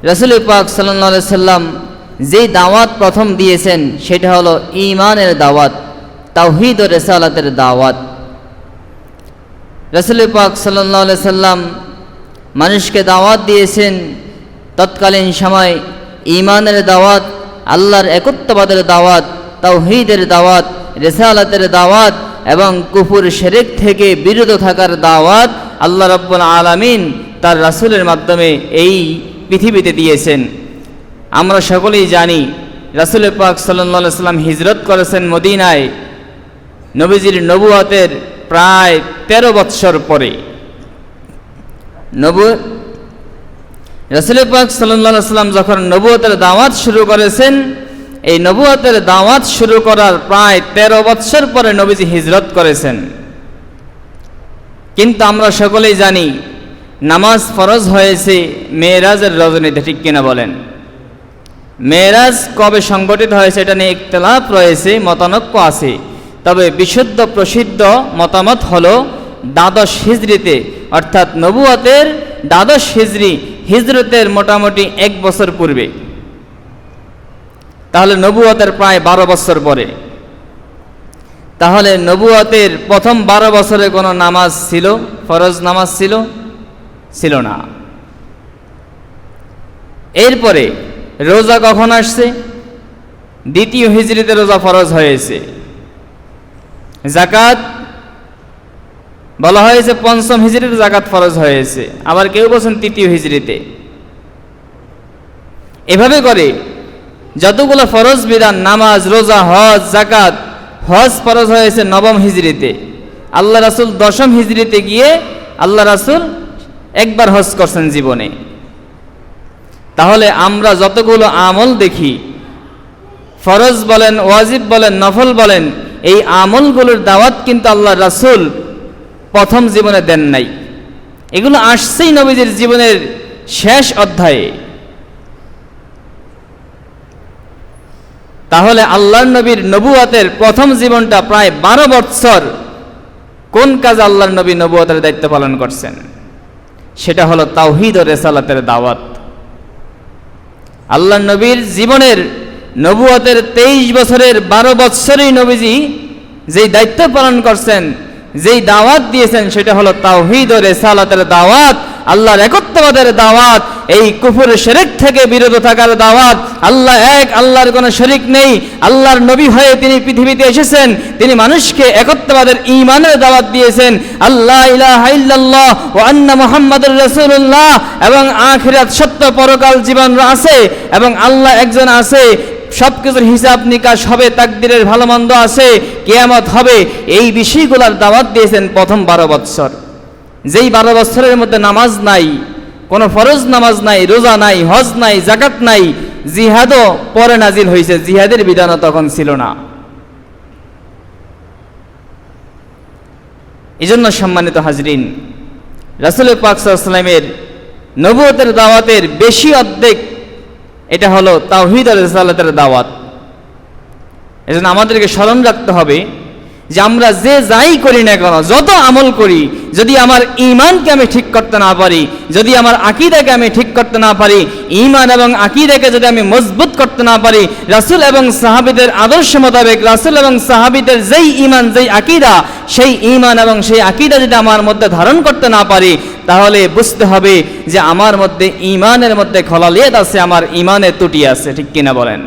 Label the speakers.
Speaker 1: রাসূল পাক সাল্লাল্লাহু আলাইহি সাল্লাম যেই দাওয়াত প্রথম দিয়েছেন সেটা হলো ঈমানের দাওয়াত, তাওহীদ ও রিসালাতের দাওয়াত। রাসূল পাক সাল্লাল্লাহু আলাইহি সাল্লাম মানুষকে দাওয়াত দিয়েছেন তৎকালীন সময় ঈমানের দাওয়াত, আল্লাহর একত্ববাদের দাওয়াত, তাওহীদের দাওয়াত, রিসালাতের দাওয়াত এবং কুফর শিরক থেকে বিরত থাকার দাওয়াত আল্লাহ রাব্বুল আলামিন তার রাসূলের মাধ্যমে এই পৃথিবীতে দিয়েছেন। আমরা সকলেই জানি রাসূল পাক সাল্লাল্লাহু আলাইহি সাল্লাম হিজরত করেছেন মদিনায় নবীজির নবুয়তের প্রায় 13 বৎসর পরে। রাসূল পাক সাল্লাল্লাহু আলাইহি সাল্লাম যখন নবুয়তের দাওয়াত শুরু করেছেন, এই নবুয়তের দাওয়াত শুরু করার প্রায় 13 বৎসর পরে নবীজি হিজরত করেছেন। কিন্তু আমরা সকলেই জানি নামাজ ফরজ হয়েছে মেরাজের রজনীতে, ঠিক কিনা বলেন? মেরাজ কবে সংগঠিত হয়েছে এটা নিয়ে ইখতিলাফ রয়েছে, মতানৈক্য আছে। তবে বিশুদ্ধ প্রসিদ্ধ মতামত হলো দ্বাদশ হিজরিতে, অর্থাৎ নবুয়তের দ্বাদশ হিজরি, হিজরতের মোটামুটি 1 বছর পূর্বে। তাহলে নবুয়তের প্রায় 12 বছর পরে। তাহলে নবুয়তের প্রথম 12 বছরে কোনো নামাজ ছিল, ফরজ নামাজ ছিল না। এরপরে রোজা কখন আসছে? দ্বিতীয় হিজরিতে রোজা ফরজ হয়েছে। যাকাত বলা হয়েছে পঞ্চম হিজরিতে যাকাত ফরজ হয়েছে, আবার কেউ বলছেন তৃতীয় হিজরিতে। এভাবে করে যতগুলো ফরজ বিধান, নামাজ, রোজা, হজ, যাকাত, হজ ফরজ হয়েছে 9ম হিজরিতে। আল্লাহ রাসূল 10ম হিজরিতে গিয়ে আল্লাহ রাসূল একবার হজ করছেন জীবনে। তাহলে আমরা যতগুলো আমল দেখি, ফরজ বলেন, ওয়াজিব বলেন, নফল বলেন, এই আমলগুলোর দাওয়াত কিন্তু আল্লাহ রাসূল প্রথম জীবনে দেন নাই। এগুলো আসছেই নবীজির জীবনের শেষ অধ্যায়ে। তাহলে আল্লাহর নবীর নবুয়তের প্রথম জীবনটা প্রায় 12 বৎসর কোন কাজে আল্লাহর নবী নবুয়তের দায়িত্ব পালন করছেন? সেটা হলো তাওহীদ ও রিসালাতের দাওয়াত। আল্লাহর নবীর জীবনের নবুয়তের 23 বছরের 12 বৎসরেই নবীজি যেই দায়িত্ব পালন করছেন, যেই দাওয়াত দিয়েছেন, সেটা হলো তাওহীদ ও রিসালাতের দাওয়াত, আল্লাহর একত্ববাদের দাওয়াত, এই কুফর শিরক থেকে বিরত থাকার দাওয়াত। আল্লাহ এক, আল্লাহর কোনো শরীক নেই। আল্লাহর নবী হয়ে তিনি পৃথিবীতে এসেছেন, তিনি মানুষকে একত্ববাদের ঈমানের দাওয়াত দিয়েছেন। আল্লাহ ইলাহা ইল্লাল্লাহ ওয়া আন্না মুহাম্মাদুর রাসূলুল্লাহ, এবং আখিরাত সত্য, পরকাল জীবন আছে, এবং আল্লাহ একজন আছে, সবকিছুর হিসাব নিকাশ হবে, তাকদীরের ভালো মন্দ আছে, কিয়ামত হবে। এই বিষয়গুলোর দাওয়াত দিয়েছেন প্রথম 12 বৎসর। যেই 12 বৎসরের মধ্যে নামাজ নাই, কোনো ফরজ নামাজ নাই, রোজা নাই, হজ নাই, যাকাত নাই, জিহাদও পরে নাজিল হয়েছে, জিহাদের বিধানও তখন ছিল না। এজন্য সম্মানিত হাজরিন, রাসূল পাক সাল্লাল্লাহু আলাইহি ওয়াসাল্লামের নবুয়তের দাওয়াতের বেশি অর্ধেক এটা হলো তাওহীদ আর রিসালাতের দাওয়াত। এজন্য আমাদেরকে স্মরণ রাখতে হবে যে আমরা যে যাই করি না কেন, যত আমল করি, যদি আমার ঈমানকে আমি ঠিক করতে না পারি, যদি আমার আকীদাকে আমি ঠিক করতে না পারি, ঈমান এবং আকীদাকে যদি আমি মজবুত করতে না পারি, রাসূল এবং সাহাবীদের আদর্শ মোতাবেক, রাসূল এবং সাহাবীদের যেই ঈমান, যেই আকীদা, সেই ঈমান এবং সেই আকীদা যদি আমার মধ্যে ধারণ করতে না পারি, তাহলে বুঝতে হবে যে আমার মধ্যে ঈমানের মধ্যে খলালিয়াত আছে, আমার ঈমানে ত্রুটি আছে, ঠিক কিনা বলেন?